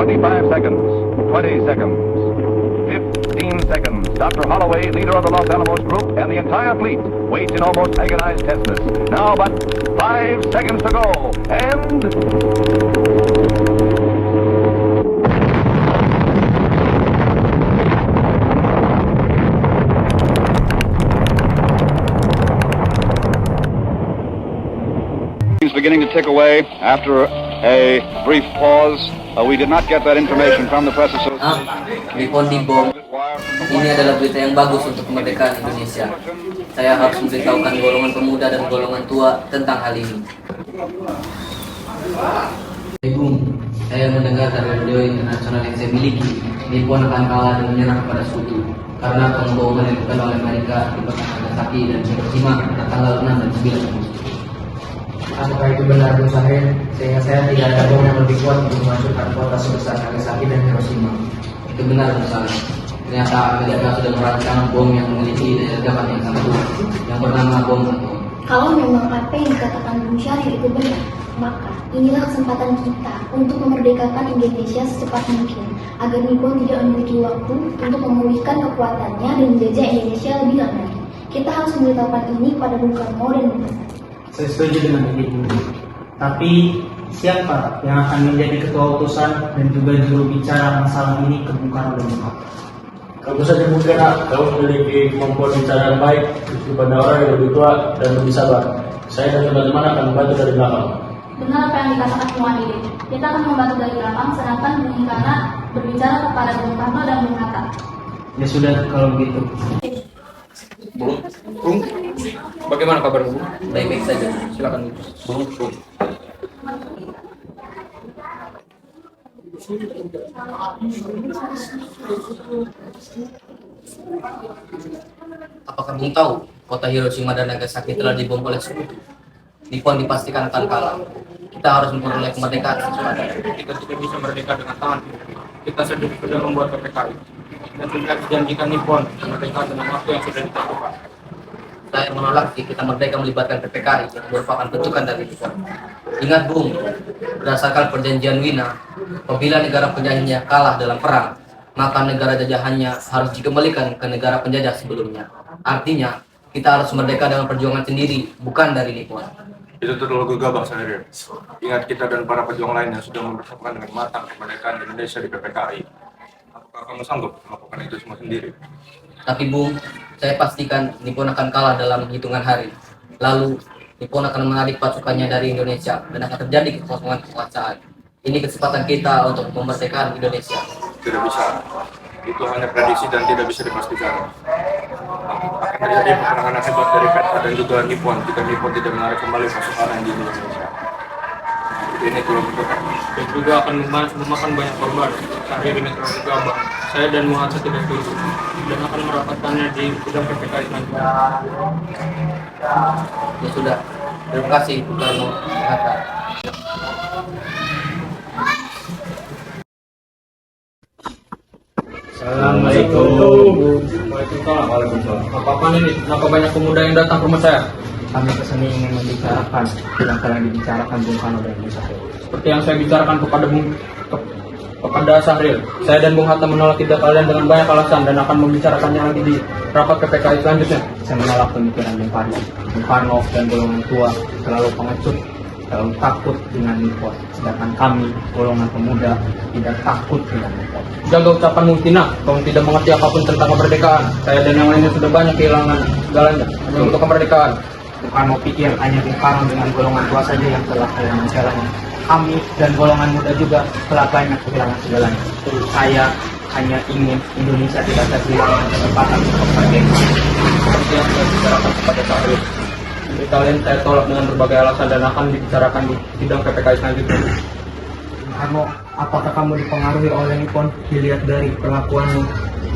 25 seconds, 20 seconds, 15 seconds. Dr. Holloway, leader of the Los Alamos group, and the entire fleet waits in almost agonized tenseness. Now but 5 seconds to go, and... beginning to tick away after a brief pause. We did not get that information from the press association. Lipon di bom. Ini adalah berita yang bagus untuk kemerdekaan Indonesia. Saya harus memberitahukan golongan pemuda dan golongan tua tentang hal ini. Ibu, saya mendengar dari radio internasional yang saya miliki, Nippon akan kalah dan menyerah kepada Sekutu karena pembohongan yang dilakukan oleh Amerika di kota Nagasaki dan Hiroshima pada tanggal 6 dan 9 Agustus. Apakah itu benar, Bung Sahir? Sehingga saya tidak ada bom yang lebih kuat untuk menghancurkan kota sebesar Nagasaki dan Hiroshima. Itu benar, Bung Sahir. Ternyata Amerika sudah merancang bom yang memiliki daya ledakan yang sangat kuat, yang bernama bom atom. Kalau memang apa yang dikatakan Bung Syahrir itu benar, maka inilah kesempatan kita untuk memerdekakan Indonesia secepat mungkin, agar Nippon tidak memiliki waktu untuk memulihkan kekuatannya dan menjajah Indonesia lebih lama. Kita harus memberitahukan ini kepada Bung Karno dan Bung Hatta. Saya setuju dengan ini. Tapi siapa yang akan menjadi ketua utusan dan juga juru bicara masalah ini ke Bung Karno dan Bung Hatta? Kamu saja mungkin kamu memiliki kemampuan bicara yang baik kepada orang yang lebih tua dan lebih sabar. Saya dan teman-teman akan membantu dari belakang. Benar apa yang dikatakan semua ini. Kita akan membantu dari belakang, sedangkan Bung Karno berbicara kepada Bung Karno dan Bung Hatta. Ya sudah, kalau begitu. Bung, bagaimana kabar Bung? Baik-baik saja. Silakan Bung. Apakah Bung tahu kota Hiroshima dan Nagasaki telah dibom oleh Sekutu? Nippon dipastikan akan kalah. Kita harus memperoleh kemerdekaan secepatnya. Kita tidak bisa merdeka dengan tangan. Kita sudah membuat PPKI dan sudah dijanjikan Nippon merdeka dengan waktu yang sudah ditentukan. Saya menolak kita merdeka melibatkan PPKI yang merupakan bentukan dari Nippon. Ingat Bung, berdasarkan perjanjian Wina, apabila negara penjajahnya kalah dalam perang, maka negara jajahannya harus dikembalikan ke negara penjajah sebelumnya. Artinya, kita harus merdeka dengan perjuangan sendiri, bukan dari Nippon. Itu terlalu gegabah Syahrir. Ingat kita dan para pejuang lain yang sudah mempersiapkan dengan matang kemerdekaan Indonesia di PPKI. Apakah kamu sanggup melakukan itu semua sendiri? Tapi Bung, saya pastikan Nippon akan kalah dalam hitungan hari. Lalu, Nippon akan menarik pasukannya dari Indonesia dan akan terjadi kekosongan kekuasaan. Ini kesempatan kita untuk memerdekakan Indonesia. Tidak bisa. Itu hanya prediksi dan tidak bisa dipastikan. Akan terjadi peperangan hebat dari PETA dan juga Nippon jika Nippon tidak menarik kembali pasukan di Indonesia. Ini kalau berdekat. Dan juga akan memakan banyak korban. Syahrir ini terlalu gegabah. Saya dan Muhammad tidak setuju dan akan merapatkannya di gudang PPKI selanjutnya. Ya sudah, terima kasih Bung Karno, Hatta. Assalamualaikum. Waalaikumsalam. Apa-apa ini? Kenapa banyak pemuda yang datang ke rumah saya? Kami kesini ingin membicarakan yang telah dibicarakan Bung Karno dan Bung Sahir. Seperti yang saya bicarakan kepada Syahrir, saya dan Bung Hatta menolak tidak kalian dengan banyak alasan dan akan membicarakannya lagi di rapat PPKI selanjutnya. Saya menolak pemikiran Bung Karno dan golongan tua terlalu pengecut, terlalu takut dengan Nippon. Sedangkan kami, golongan pemuda, tidak takut dengan Nippon. Jaga ucapanmu Tina, kamu tidak mengerti apapun tentang kemerdekaan. Saya dan yang lainnya sudah banyak kehilangan segalanya hanya untuk kemerdekaan. Bung Karno pikir hanya Bung Karno dengan golongan tua saja yang telah kehilangan segalanya. Kami dan golongan muda juga telah banyak kehilangan segalanya. Saya hanya ingin Indonesia tidak kehilangan kesempatan untuk kemerdekaan. Seperti yang saya bicarakan kepada Syahrir, dari kalian saya tolak dengan berbagai alasan dan akan dibicarakan di sidang PPKI selanjutnya. Bung Karno, apakah kamu dipengaruhi oleh Nippon? Dilihat dari perlakuanmu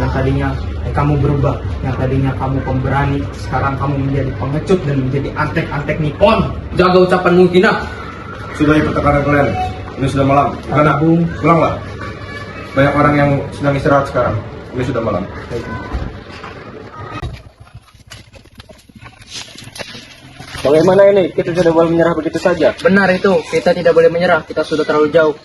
yang tadinya kamu berubah, yang tadinya kamu pemberani, sekarang kamu menjadi pengecut dan menjadi antek-antek Nippon. Jaga ucapanmu Tina. Sudah ikut tekanan kalian. Ini sudah malam. Karena Bung, pulanglah. Banyak orang yang sedang istirahat sekarang. Ini sudah malam. bagaimana ini? Kita tidak boleh menyerah begitu saja. Benar itu, kita tidak boleh menyerah, kita sudah terlalu jauh.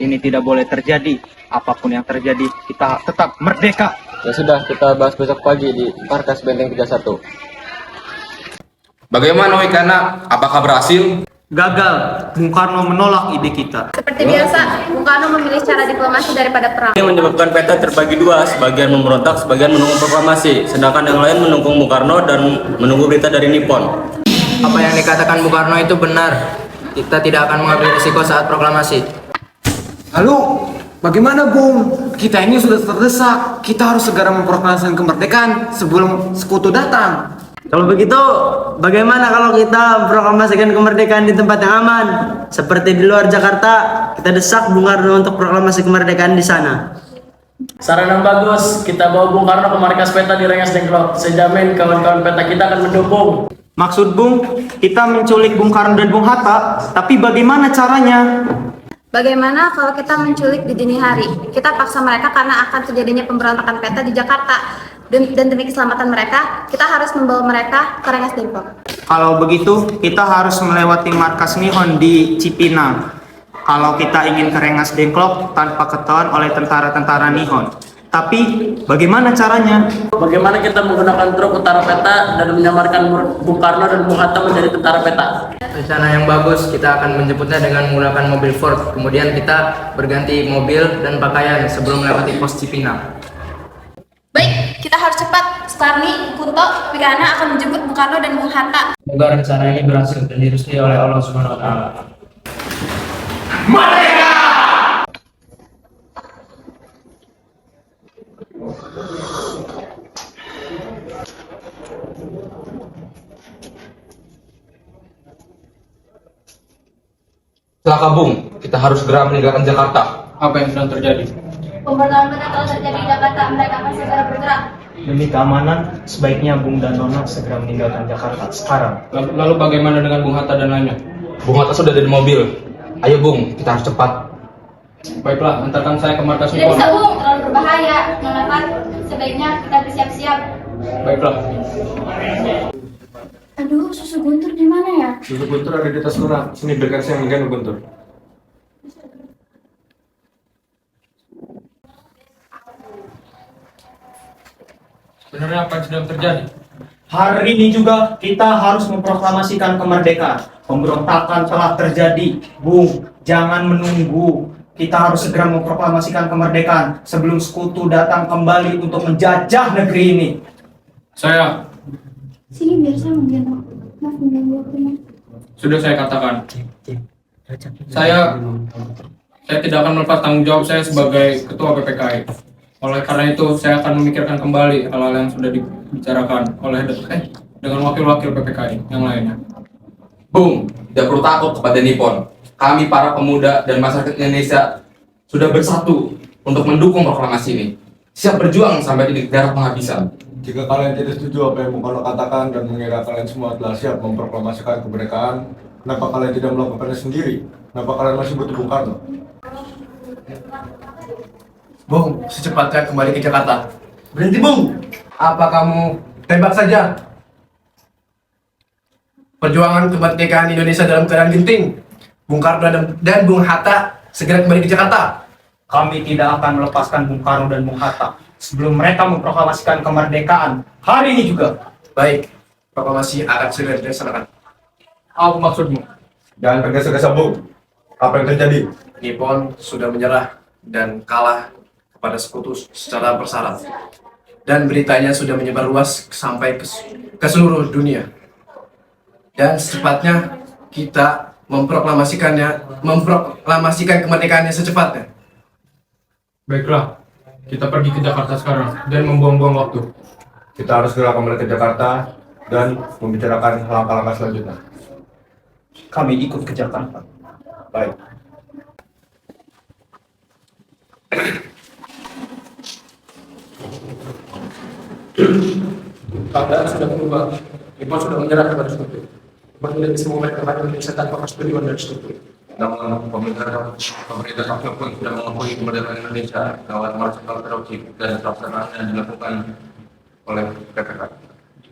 ini tidak boleh terjadi. Apapun yang terjadi, kita tetap merdeka. Ya sudah, kita bahas besok pagi di Markas Benteng 31. Bagaimana Wikana? Apakah berhasil? Gagal, Bung Karno menolak ide kita. Seperti biasa, Bung Karno memilih cara diplomasi daripada perang. Ini menyebabkan peta terbagi dua, sebagian memberontak, sebagian menunggu proklamasi, sedangkan yang lain mendukung Bung Karno dan menunggu berita dari Nippon. Apa yang dikatakan Bung Karno itu benar. Kita tidak akan mengambil risiko saat proklamasi. Lalu, bagaimana Bung? Kita ini sudah terdesak. Kita harus segera memproklamasikan kemerdekaan sebelum sekutu datang. Kalau begitu, bagaimana kalau kita proklamasikan kemerdekaan di tempat yang aman? Seperti di luar Jakarta, kita desak Bung Karno untuk proklamasi kemerdekaan di sana. Saran yang bagus, kita bawa Bung Karno ke markas peta di Rengas Dengklok. Saya jamin kawan-kawan peta kita akan mendukung. Maksud Bung, kita menculik Bung Karno dan Bung Hatta, tapi bagaimana caranya? Bagaimana kalau kita menculik di dini hari? Kita paksa mereka karena akan terjadinya pemberontakan peta di Jakarta. Dan demi keselamatan mereka, kita harus membawa mereka ke Rengas Dengklok. Kalau begitu, kita harus melewati markas Nihon di Cipinang. Kalau kita ingin ke Rengas Dengklok tanpa ketahuan oleh tentara-tentara Nihon. Tapi, bagaimana caranya? Bagaimana kita menggunakan truk utara peta dan menyamarkan Bung Karno dan Bung Hatta menjadi tentara peta? Rencana yang bagus, kita akan menjemputnya dengan menggunakan mobil Ford. Kemudian kita berganti mobil dan pakaian sebelum melewati pos Cipinang. Baik, kita harus cepat. Sukarni, Kunto, Wikana akan menjemput Bung Karno dan Bung Hatta. Semoga rencana ini berhasil dan direstui oleh Allah Subhanahu wa taala. Celaka Bung, kita harus segera meninggalkan Jakarta. Apa yang sedang terjadi? Pemberontakan peta telah terjadi di Jakarta. Mereka akan segera bergerak. Demi keamanan, sebaiknya Bung dan Nona segera meninggalkan Jakarta sekarang. Lalu bagaimana dengan Bung Hatta dan lainnya? Bung Hatta sudah ada di mobil. Ayo Bung, kita harus cepat. Baiklah, antarkan saya ke markas Tidak Nippon. bisa, Bung. Terlalu berbahaya. Nona Pan, sebaiknya kita bersiap-siap. Baiklah. Aduh, susu Guntur di mana ya? Susu Guntur ada di tas Nora. Sini biarkan saya menggendong Guntur. Sebenarnya apa yang sedang terjadi? Hari ini juga kita harus memproklamasikan kemerdekaan. Pemberontakan telah terjadi. Bung, jangan menunggu. Kita harus segera memproklamasikan kemerdekaan sebelum sekutu datang kembali untuk menjajah negeri ini. Saya Sini biar saya menggendong. Maaf mengganggu waktunya. sudah saya katakan. Saya tidak akan melepas tanggung jawab saya sebagai ketua PPKI. Oleh karena itu, saya akan memikirkan kembali hal-hal yang sudah dibicarakan oleh dengan wakil-wakil PPKI yang lainnya. Bung, tidak perlu takut kepada Nippon. Kami para pemuda dan masyarakat Indonesia sudah bersatu untuk mendukung proklamasi ini. Siap berjuang sampai di darah penghabisan. Jika kalian tidak setuju apa yang Bung Karno katakan dan mengira kalian semua telah siap memproklamasikan kemerdekaan, kenapa kalian tidak melakukannya sendiri? Kenapa kalian masih butuh Bung Karno? Bung, secepatnya kembali ke Jakarta. Berhenti, Bung. Apa kamu tembak saja? Perjuangan kemerdekaan Indonesia dalam keadaan genting. Bung Karno dan Bung Hatta segera kembali ke Jakarta. Kami tidak akan melepaskan Bung Karno dan Bung Hatta sebelum mereka memproklamasikan kemerdekaan hari ini juga. Baik, proklamasi akan segera dilaksanakan. Apa maksudmu? Jangan tergesa-gesa, Bung. Apa yang terjadi? Nippon sudah menyerah dan kalah kepada sekutu secara bersyarat. Dan beritanya sudah menyebar luas sampai ke seluruh dunia. Dan secepatnya kita memproklamasikan kemerdekaannya secepatnya. Baiklah, kita pergi ke Jakarta sekarang dan membuang-buang waktu. Kita harus segera kembali ke Jakarta dan membicarakan langkah-langkah selanjutnya. Kami ikut ke Jakarta. Baik. Keadaan sudah berubah. Nippon sudah menyerah kepada sekutu. Nippon tidak bisa memerdekakan Indonesia tanpa persetujuan dari sekutu. Namun pemerintah Tokyo pun sudah mengakui kemerdekaan Indonesia lewat Marshall Project dan pelaksanaan yang dilakukan oleh PPK.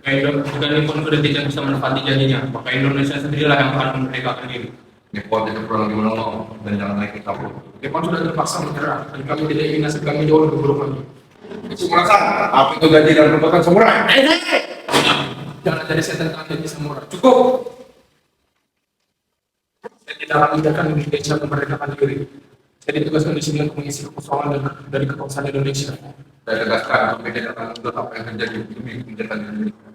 Jika Nippon sudah tidak bisa menepati janjinya, maka Indonesia sendirilah yang akan memerdekakan diri. Nippon tidak perlu lagi menolong dan jangan lagi kabur. Nippon sudah terpaksa menyerah dan kami tidak ingin nasib kami jauh lebih buruk lagi. Sumurasan, apa itu ganti dan merupakan samurai? Jangan jadi setan kami di samurai. Cukup. Saya tidak akan membiarkan Indonesia memerdekakan diri. Saya ditugaskan di sini untuk mengisi kekosongan dari kebangsaan Indonesia. Saya tegaskan untuk memikirkan apa yang terjadi demi kebijakan Indonesia.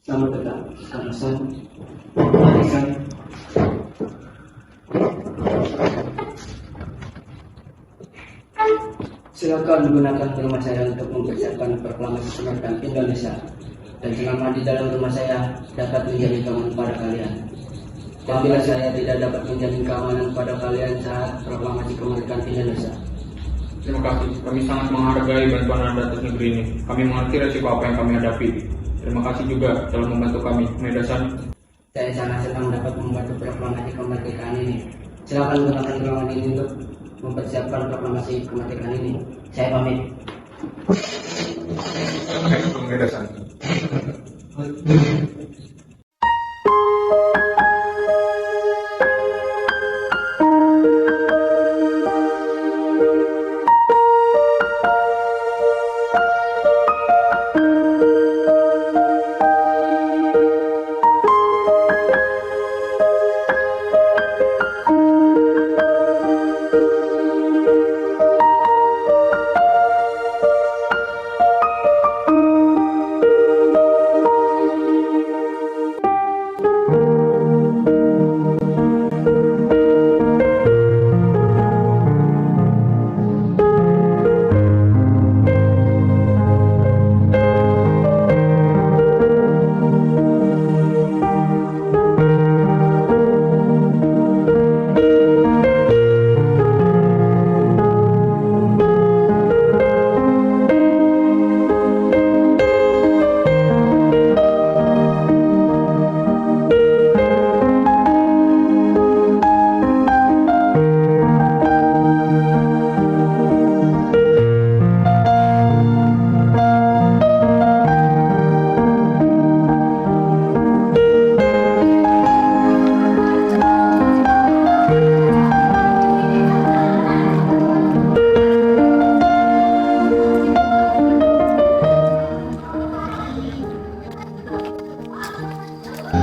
Selamat datang, Kamasan, Marisan. Silakan menggunakan rumah saya untuk mempersiapkan proklamasi kemerdekaan Indonesia. Dan selama di dalam rumah saya dapat menjadi keamanan pada kalian. Dan bila saya tidak dapat menjamin keamanan pada kalian saat proklamasi kemerdekaan Indonesia. Terima kasih. Kami sangat menghargai bantuan Anda atas negeri ini. Kami mengerti resiko apa yang kami hadapi. Terima kasih juga telah membantu kami. Medasan. Saya sangat senang dapat membantu proklamasi kemerdekaan ini. Silakan gunakan ruangan ini untuk mempersiapkan proklamasi kemerdekaan ini. Saya pamit. Medasan.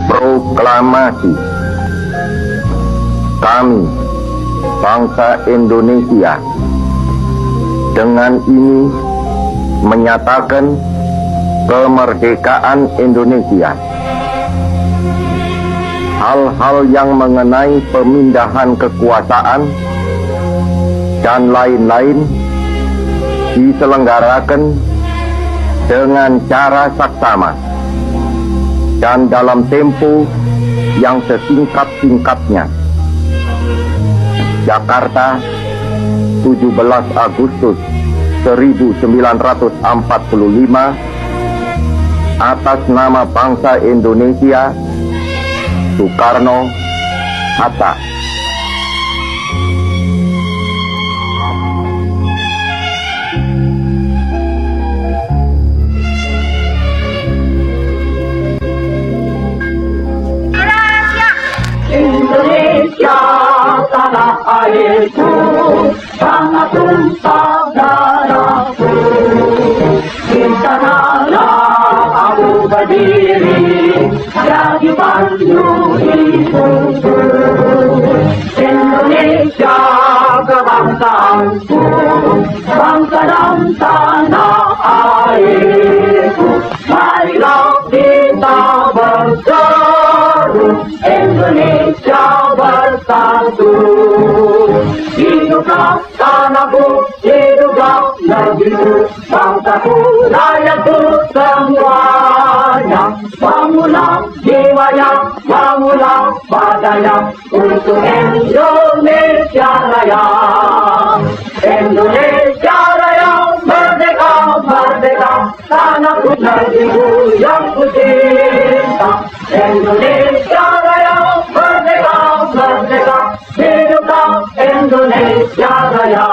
Proklamasi. Kami, bangsa Indonesia, dengan ini menyatakan kemerdekaan Indonesia. Hal-hal yang mengenai pemindahan kekuasaan dan lain-lain diselenggarakan dengan cara saksama dan dalam tempo yang sesingkat-singkatnya. Jakarta, 17 Agustus 1945, atas nama bangsa Indonesia, Soekarno-Hatta. Indonesia tanah airku, tanah tumpah darahku. Di sanalah aku berdiri, jadi pandu hidupku. Indonesia kebangsaanku, bangsa dan tanah airku. Marilah kita berseru, Indonesia bersatu. Hiduplah tanahku, hiduplah negeriku, bangsaku, rakyatku semuanya. Bangunlah jiwanya, bangunlah badannya untuk Indonesia Raya. Indonesia Raya, merdeka, merdeka, tanahku, negeriku yang ku cinta. Indonesia Raya, merdeka, merdeka, hiduplah Indonesia Raya.